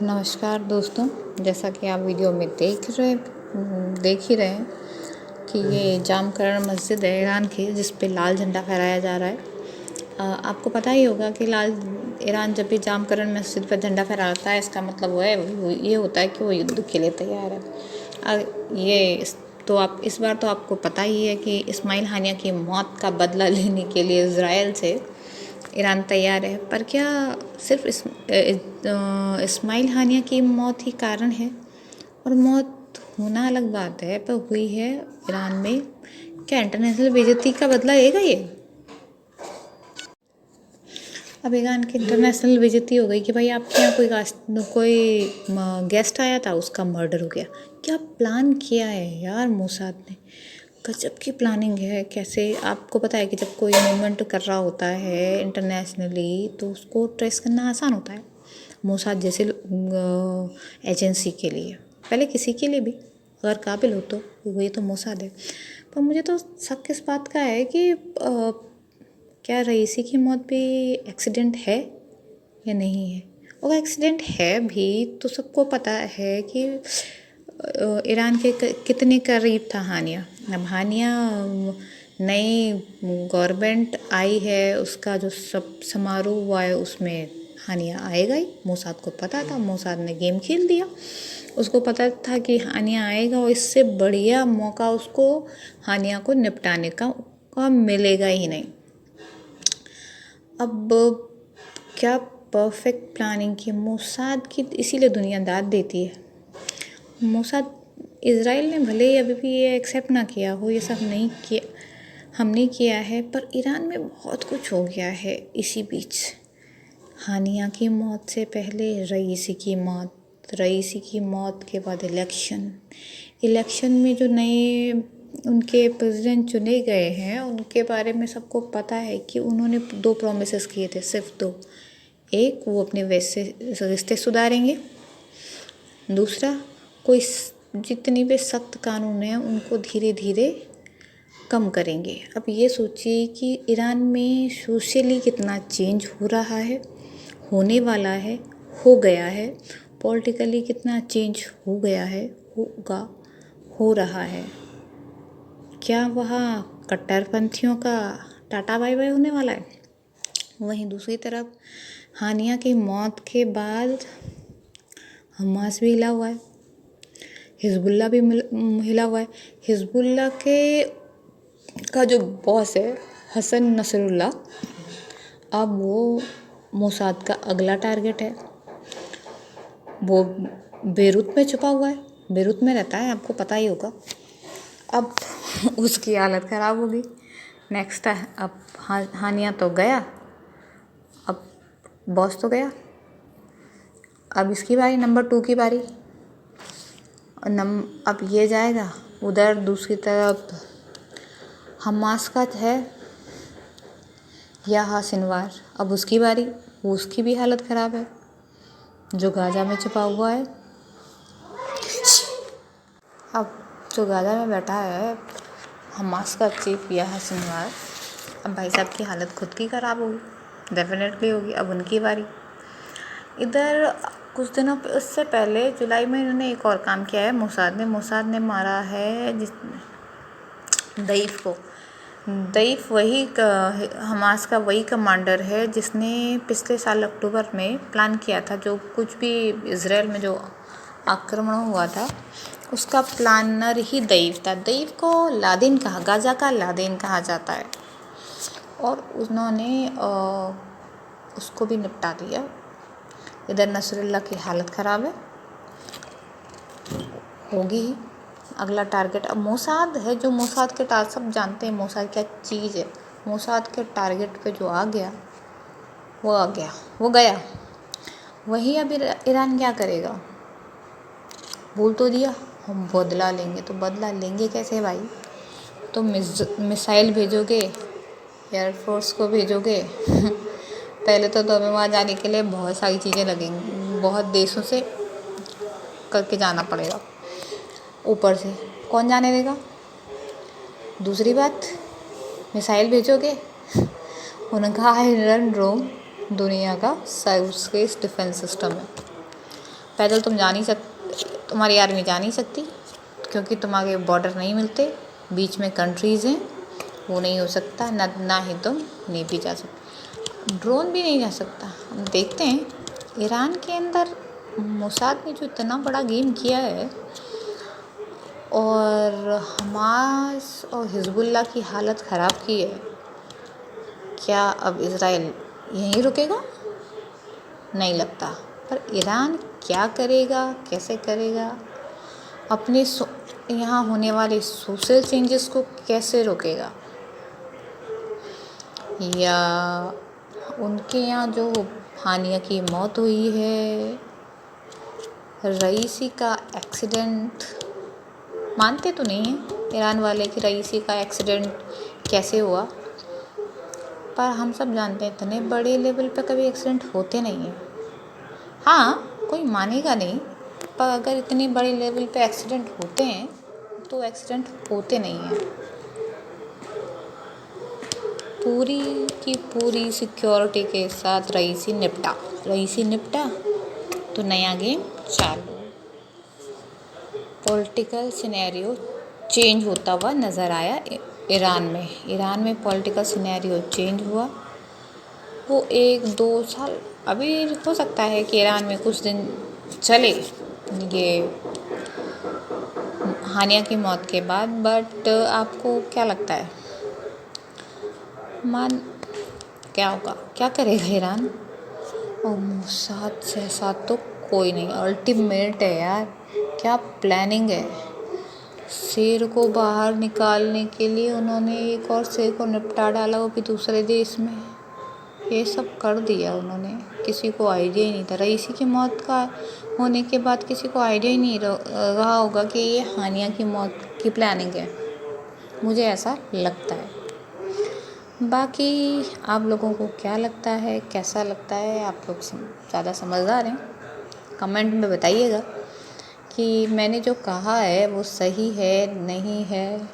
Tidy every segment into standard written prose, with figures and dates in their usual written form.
नमस्कार दोस्तों, जैसा कि आप वीडियो में देख ही रहे हैं कि ये जामकरण मस्जिद है ईरान की, जिस पे लाल झंडा फहराया जा रहा है। आपको पता ही होगा कि ईरान जब भी जामकरण मस्जिद पर झंडा फहराता है, इसका मतलब ये होता है कि वो युद्ध के लिए तैयार है। तो आप इस बार तो आपको पता ही है कि इस्माइल हानिया की मौत का बदला लेने के लिए इज़राइल से ईरान तैयार है। पर क्या सिर्फ इस्माइल हानिया की मौत ही कारण है? और मौत होना अलग बात है, पर हुई है ईरान में। क्या इंटरनेशनल बेइज्जती का बदला लेगा ये? अब ईरान की इंटरनेशनल बेइज्जती हो गई कि भाई आपके यहाँ कोई गेस्ट आया था, उसका मर्डर हो गया। क्या प्लान किया है यार मोसाद ने? गजब की प्लानिंग है। कैसे? आपको पता है कि जब कोई मूवमेंट कर रहा होता है इंटरनेशनली, तो उसको ट्रेस करना आसान होता है मोसाद जैसे एजेंसी के लिए। पहले किसी के लिए भी अगर काबिल हो तो ये तो मोसाद है। पर मुझे तो शक इस बात का है कि क्या रईसी की मौत भी एक्सीडेंट है या नहीं है? अगर एक्सीडेंट है भी तो सबको पता है कि ईरान के कितने करीब था हानिया। अब हानिया नई गवर्नमेंट आई है, उसका जो सब समारोह हुआ है उसमें हानिया आएगा ही। मोसाद को पता था, मोसाद ने गेम खेल दिया। उसको पता था कि हानिया आएगा और इससे बढ़िया मौका उसको हानिया को निपटाने का मिलेगा ही नहीं। अब क्या परफेक्ट प्लानिंग की मोसाद की, इसीलिए दुनिया दाद देती है। मोसाद इज़राइल ने भले ही अभी भी ये एक्सेप्ट ना किया हो, ये सब नहीं किया, हमने किया है, पर ईरान में बहुत कुछ हो गया है इसी बीच। हानिया की मौत से पहले रईसी की मौत के बाद इलेक्शन में जो नए उनके प्रेसिडेंट चुने गए हैं, उनके बारे में सबको पता है कि उन्होंने 2 प्रॉमिसेस किए थे, सिर्फ 2। एक, वो अपने वैसे रिश्ते सुधारेंगे। दूसरा, कोई जितनी भी सख्त कानून हैं उनको धीरे धीरे कम करेंगे। अब ये सोचिए कि ईरान में सोशली कितना चेंज हो रहा है, होने वाला है, हो गया है। पॉलिटिकली कितना चेंज हो गया है, हो रहा है। क्या वहाँ कट्टरपंथियों का टाटा बाय बाय होने वाला है? वहीं दूसरी तरफ हानिया की मौत के बाद हमास भी हिला हुआ है, हिजबुल्ला भी हिला हुआ है। हिजबुल्ला का जो बॉस है हसन नसरुल्लाह, अब वो मोसाद का अगला टारगेट है। वो बेरूत में छुपा हुआ है, बेरूत में रहता है, आपको पता ही होगा। अब उसकी हालत ख़राब होगी। नेक्स्ट है, अब हानिया तो गया, अब बॉस तो गया, अब इसकी बारी, नंबर 2 की बारी। अब ये जाएगा उधर। दूसरी तरफ हमास का है या सिनवार, अब उसकी बारी। उसकी भी हालत ख़राब है, जो गाजा में छुपा हुआ है। अब जो गाजा में बैठा है हमास का चीफ या सिनवार, अब भाई साहब की हालत खुद की ख़राब होगी, डेफिनेटली होगी। अब उनकी बारी। इधर कुछ दिनों उससे पहले जुलाई में इन्होंने एक और काम किया है मोसाद ने मारा है दईफ को। दईफ हमास का वही कमांडर है जिसने पिछले साल अक्टूबर में प्लान किया था, जो कुछ भी इज़राइल में जो आक्रमण हुआ था उसका प्लानर ही दईफ था। दईफ को गाजा का लादेन कहा जाता है, और उन्होंने उसको भी निपटा दिया। इधर नसरुल्लाह की हालत ख़राब है, होगी ही। अगला टारगेट अब मोसाद है, जो मोसाद के सब जानते हैं मोसाद क्या चीज़ है। मोसाद के टारगेट पे जो आ गया वो गया। वही अब ईरान क्या करेगा? बोल तो दिया हम बदला लेंगे, तो बदला लेंगे कैसे भाई? तो मिसाइल भेजोगे, एयरफोर्स को भेजोगे पहले तो हमें वहाँ जाने के लिए बहुत सारी चीज़ें लगेंगी, बहुत देशों से करके जाना पड़ेगा, ऊपर से कौन जाने देगा? दूसरी बात, मिसाइल भेजोगे, उनका आयरन डोम दुनिया का सर्वश्रेष्ठ डिफेंस सिस्टम है। पैदल तुम्हारी आर्मी जा नहीं सकती, क्योंकि तुम्हारे बॉर्डर नहीं मिलते, बीच में कंट्रीज़ हैं, वो नहीं हो सकता। ना ही तुम नेवी जा सकते, ड्रोन भी नहीं जा सकता। हम देखते हैं ईरान के अंदर मोसाद ने जो इतना बड़ा गेम किया है, और हमास और हिजबुल्लाह की हालत ख़राब की है। क्या अब इज़राइल यहीं रुकेगा? नहीं लगता। पर ईरान क्या करेगा, कैसे करेगा, अपने यहाँ होने वाले सोशल चेंजेस को कैसे रोकेगा, या उनके यहाँ जो हानिया की मौत हुई है, रईसी का एक्सीडेंट, मानते तो नहीं हैं ईरान वाले कि रईसी का एक्सीडेंट कैसे हुआ, पर हम सब जानते हैं इतने बड़े लेवल पे कभी एक्सीडेंट होते नहीं हैं। हाँ, कोई मानेगा नहीं, पर अगर इतने बड़े लेवल पे एक्सीडेंट होते हैं तो एक्सीडेंट होते नहीं हैं। पूरी की पूरी सिक्योरिटी के साथ रईसी निपटा तो नया गेम चालू। पॉलिटिकल सिनेरियो चेंज होता हुआ नज़र आया ईरान में पॉलिटिकल सिनेरियो चेंज हुआ। वो 1-2 साल अभी हो सकता है कि ईरान में कुछ दिन चले ये हानिया की मौत के बाद, बट आपको क्या लगता है क्या होगा, क्या करेगा ईरान? और मोसाद जैसा तो कोई नहीं, अल्टीमेट है यार। क्या प्लानिंग है, शेर को बाहर निकालने के लिए उन्होंने एक और शेर को निपटा डाला, वो भी दूसरे देश में। ये सब कर दिया उन्होंने, किसी को आइडिया ही नहीं था। रईसी की मौत का होने के बाद किसी को आइडिया ही नहीं रहा होगा कि ये हानिया की मौत की प्लानिंग है, मुझे ऐसा लगता है। बाकी आप लोगों को क्या लगता है, कैसा लगता है? आप लोग ज़्यादा समझदार हैं, कमेंट में बताइएगा कि मैंने जो कहा है वो सही है नहीं है।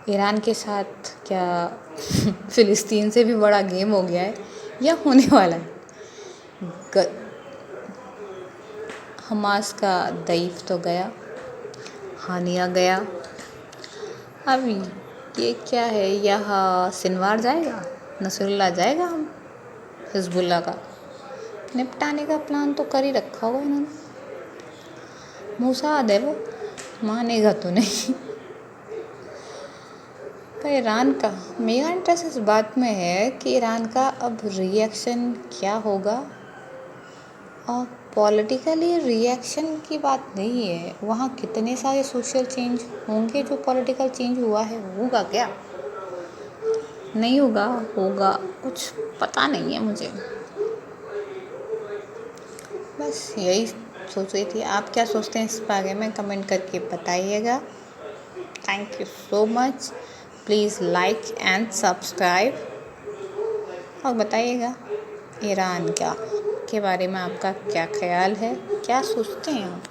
ईरान के साथ क्या फ़िलिस्तीन से भी बड़ा गेम हो गया है या होने वाला है? हमास का दईफ तो गया, हानिया गया, अब ये क्या है, यह सिनवार जाएगा, नसरुल्लाह जाएगा, हम हिजबुल्लाह का निपटाने का प्लान तो कर ही रखा होगा इन्होंने। मोसाद है वो, मानेगा तो नहीं। पर ईरान का मेरा इंटरेस्ट इस बात में है कि ईरान का अब रिएक्शन क्या होगा, और पॉलिटिकली रिएक्शन की बात नहीं है, वहाँ कितने सारे सोशल चेंज होंगे। जो पॉलिटिकल चेंज हुआ है होगा क्या, नहीं होगा कुछ पता नहीं है मुझे। बस यही सोच रही थी। आप क्या सोचते हैं इस बारे में, कमेंट करके बताइएगा। Thank you so much. Please like and subscribe, और बताइएगा ईरान के बारे में आपका क्या ख्याल है, क्या सोचते हैं आप।